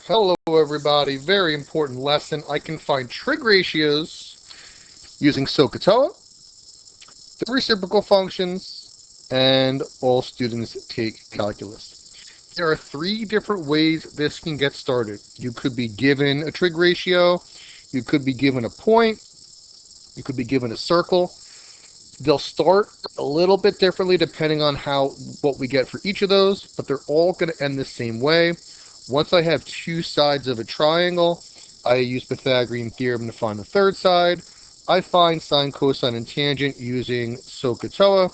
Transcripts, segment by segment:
Hello everybody, very important lesson. I can find trig ratios using SOHCAHTOA, the reciprocal functions, and all students take calculus. There are three different ways this can get started. You could be given a trig ratio, you could be given a point, you could be given a circle. They'll start a little bit differently depending on what we get for each of those, but they're all going to end the same way. Once I have two sides of a triangle, I use Pythagorean theorem to find the third side. I find sine, cosine, and tangent using SOHCAHTOA.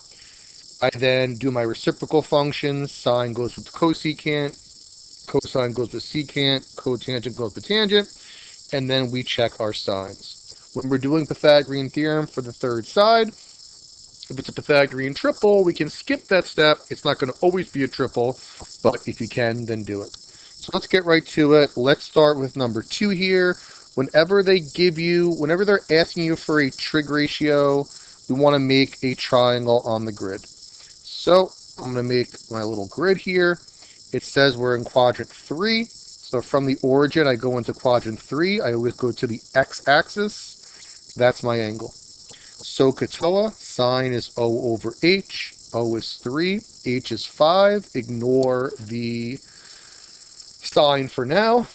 I then do my reciprocal functions. Sine goes with cosecant, cosine goes with secant, cotangent goes with tangent, and then we check our signs. When we're doing Pythagorean theorem for the third side, if it's a Pythagorean triple, we can skip that step. It's not going to always be a triple, but if you can, then do it. So let's get right to it. Let's start with number 2 here. Whenever they're asking you for a trig ratio, we want to make a triangle on the grid. So I'm going to make my little grid here. It says we're in quadrant 3. So from the origin, I go into quadrant 3. I always go to the x-axis. That's my angle. SOHCAHTOA, sine is O over H. O is 3. H is 5. Ignore the sine for now.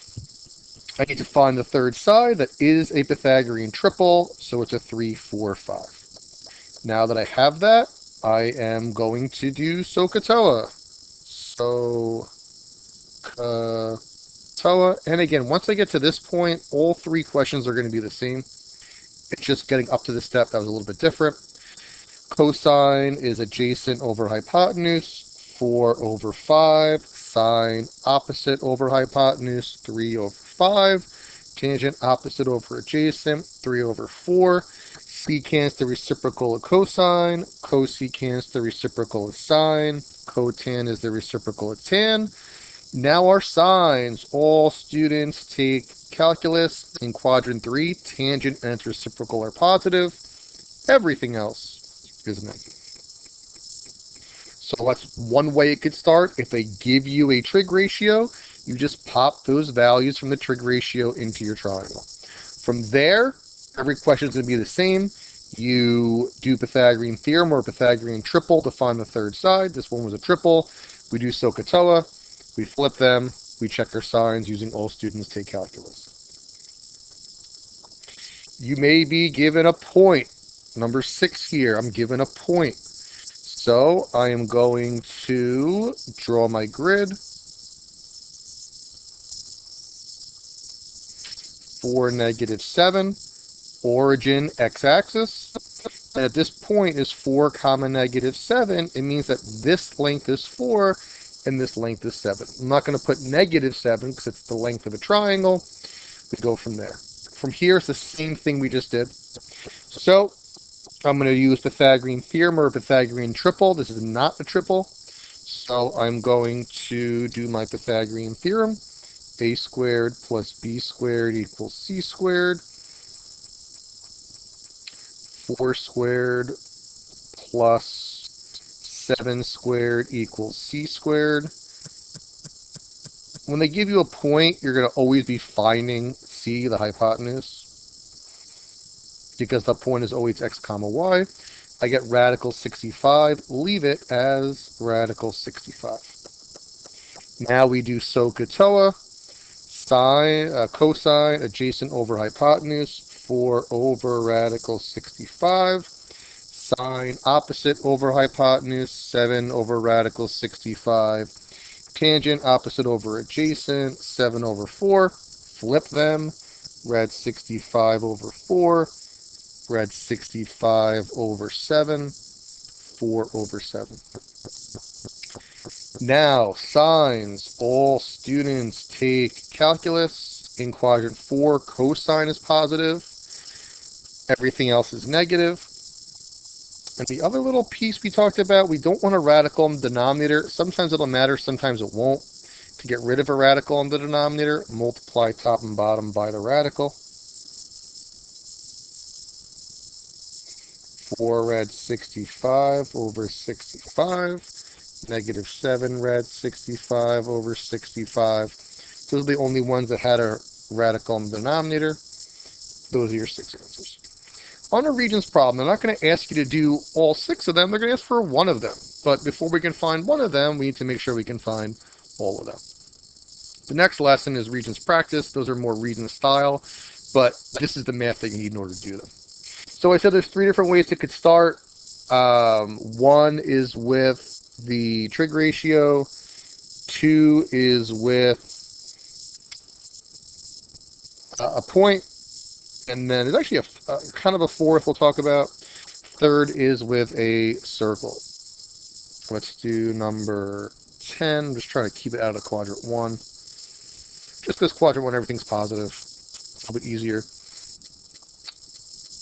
I need to find the third side. That is a Pythagorean triple, so it's a 3, 4, 5. Now that I have that, I am going to do SOHCAHTOA. SOHCAHTOA. And again, once I get to this point, all three questions are going to be the same. It's just getting up to the step that was a little bit different. Cosine is adjacent over hypotenuse, 4 over 5. Sine opposite over hypotenuse, 3 over 5. Tangent opposite over adjacent, 3 over 4. Secant's the reciprocal of cosine. Cosecant's the reciprocal of sine. Cotan is the reciprocal of tan. Now our signs. All students take calculus in quadrant 3. Tangent and its reciprocal are positive. Everything else is negative. So that's one way it could start. If they give you a trig ratio, you just pop those values from the trig ratio into your triangle. From there, every question is going to be the same. You do Pythagorean theorem or Pythagorean triple to find the third side. This one was a triple. We do SOHCAHTOA. We flip them. We check their signs using all students take calculus. You may be given a point. Number 6 here, I'm given a point. So I am going to draw my grid for -7, origin x-axis. And at this point is 4 comma -7. It means that this length is 4 and this length is 7. I'm not going to put -7 because it's the length of a triangle. We go from there. From here, it's the same thing we just did. So I'm going to use Pythagorean theorem or Pythagorean triple. This is not a triple. So I'm going to do my Pythagorean theorem. A squared plus b squared equals c squared. 4 squared plus 7 squared equals c squared. When they give you a point, you're going to always be finding c, the hypotenuse, because the point is always x comma y. I get radical 65. Leave it as radical 65. Now we do SOHCAHTOA. Sine, cosine, adjacent over hypotenuse, 4 over radical 65. Sine, opposite over hypotenuse, 7 over radical 65. Tangent, opposite over adjacent, 7 over 4. Flip them. Rad 65 over 4. Rad 65 over 7. 4 over 7. Now, signs. All students take calculus. In quadrant 4, cosine is positive. Everything else is negative. And the other little piece we talked about, we don't want a radical in the denominator. Sometimes it'll matter, sometimes it won't. To get rid of a radical in the denominator, multiply top and bottom by the radical. 4 rad 65 over 65. -7 rad 65 over 65. Those are the only ones that had a radical in the denominator. Those are your 6 answers. On a Regents problem, they're not going to ask you to do all 6 of them. They're going to ask for one of them. But before we can find one of them, we need to make sure we can find all of them. The next lesson is Regents practice. Those are more Regents style, but this is the math that you need in order to do them. So I said there's 3 different ways it could start. One is with the trig ratio. 2 is with a point. And then there's actually a kind of a 4th we'll talk about. 3rd is with a circle. Let's do number 10. I'm just trying to keep it out of quadrant 1. Just because quadrant 1, everything's positive. It's a little bit easier.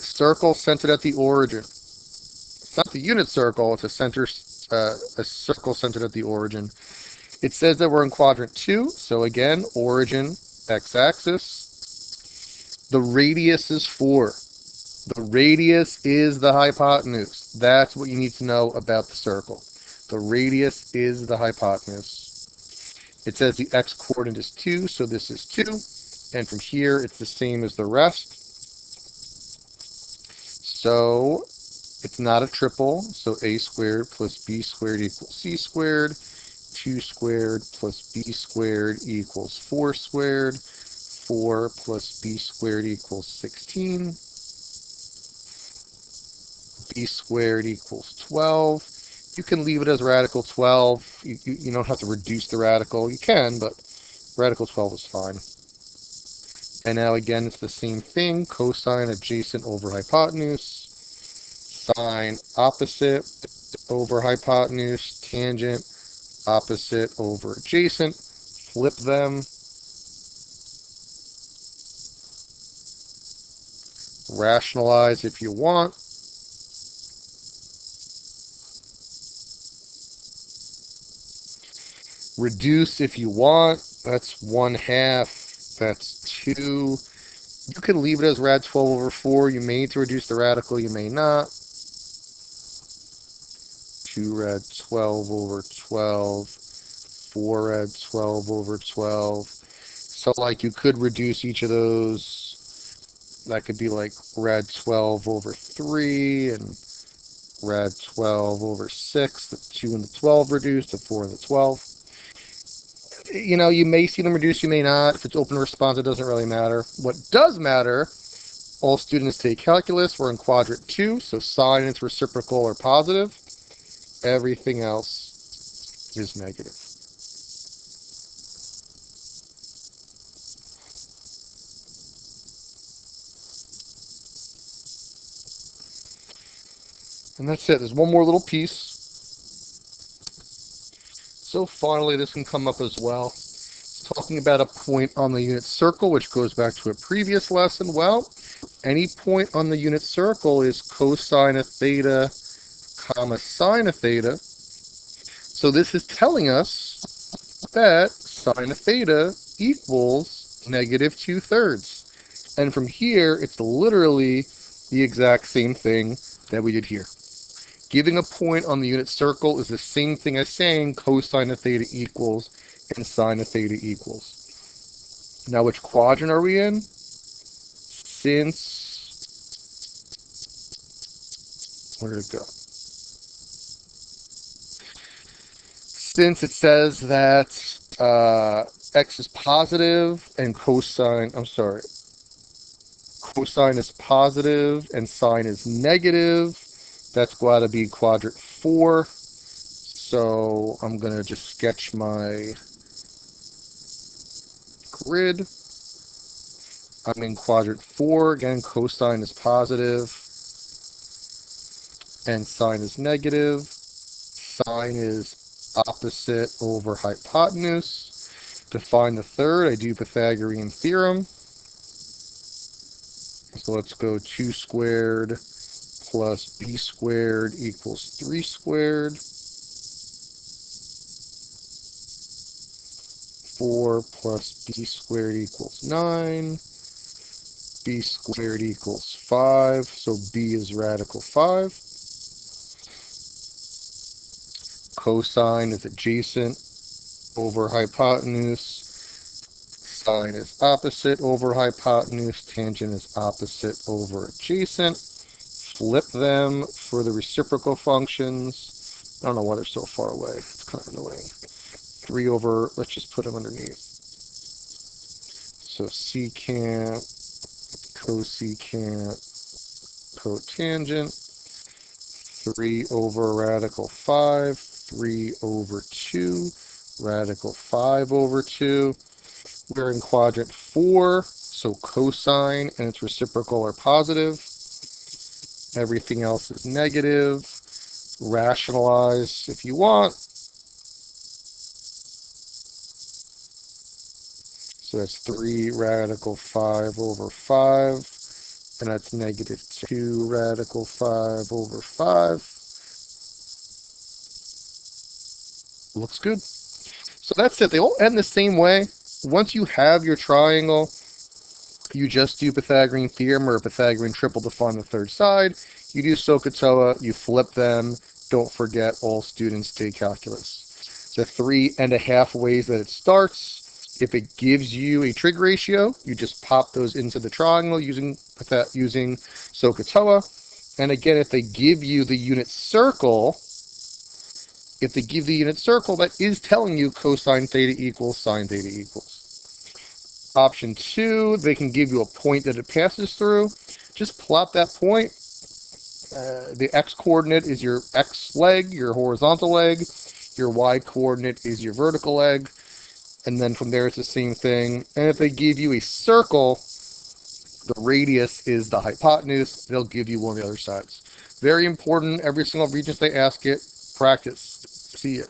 Circle centered at the origin. It's not the unit circle. It's a circle centered at the origin. It says that we're in quadrant 2. So again, origin, x-axis. The radius is 4. The radius is the hypotenuse. That's what you need to know about the circle. The radius is the hypotenuse. It says the x-coordinate is 2, so this is 2. And from here, it's the same as the rest. So it's not a triple. So a squared plus b squared equals c squared. 2 squared plus b squared equals 4 squared. 4 plus b squared equals 16. B squared equals 12. You can leave it as radical 12. You don't have to reduce the radical. You can, but radical 12 is fine. And now again, it's the same thing. Cosine adjacent over hypotenuse. Sine opposite over hypotenuse. Tangent opposite over adjacent. Flip them. Rationalize if you want. Reduce if you want. That's 1/2. That's 2. You can leave it as rad 12 over 4. You may need to reduce the radical. You may not. 2 rad 12 over 12. 4 rad 12 over 12. So like you could reduce each of those. That could be like rad 12 over 3 and rad 12 over 6. The 2 and the 12 reduced. The 4 and the 12. You may see them reduce, you may not. If it's open response, it doesn't really matter. What does matter, all students take calculus. We're in quadrant 2, so sine and its reciprocal are positive. Everything else is negative. And that's it. There's one more little piece. So finally, this can come up as well. It's talking about a point on the unit circle, which goes back to a previous lesson. Well, any point on the unit circle is cosine of theta, comma sine of theta. So this is telling us that sine of theta equals negative 2/3. And from here, it's literally the exact same thing that we did here. Giving a point on the unit circle is the same thing as saying cosine of theta equals and sine of theta equals. Now, which quadrant are we in? Where did it go? Since it says that x is positive and cosine is positive and sine is negative, that's got to be quadrant 4. So I'm going to just sketch my grid. I'm in quadrant 4. Again, cosine is positive and sine is negative. Sine is opposite over hypotenuse. To find the third, I do Pythagorean theorem. So let's go 2 squared plus b squared equals 3 squared. 4 plus b squared equals 9. B squared equals 5. So b is radical 5. Cosine is adjacent over hypotenuse. Cosine is opposite over hypotenuse. Tangent is opposite over adjacent. Flip them for the reciprocal functions. I don't know why they're so far away. It's kind of annoying. 3 over, let's just put them underneath. So secant, cosecant, cotangent. 3 over radical 5, 3 over 2, radical 5 over 2. We're in quadrant 4, so cosine and its reciprocal are positive. Everything else is negative. Rationalize if you want. So that's 3 radical 5 over 5. And that's negative 2 radical 5 over 5. Looks good. So that's it. They all end the same way. Once you have your triangle, you just do Pythagorean theorem or a Pythagorean triple to find the third side. You do SOHCAHTOA, you flip them. Don't forget, all students take calculus. The 3.5 ways that it starts. If it gives you a trig ratio, you just pop those into the triangle using SOHCAHTOA. And again, if they give you the unit circle, that is telling you cosine theta equals sine theta equals. Option 2, they can give you a point that it passes through. Just plot that point. The x-coordinate is your x leg, your horizontal leg. Your y-coordinate is your vertical leg. And then from there, it's the same thing. And if they give you a circle, the radius is the hypotenuse. They'll give you one of the other sides. Very important. Every single Regents they ask it. Practice. See ya.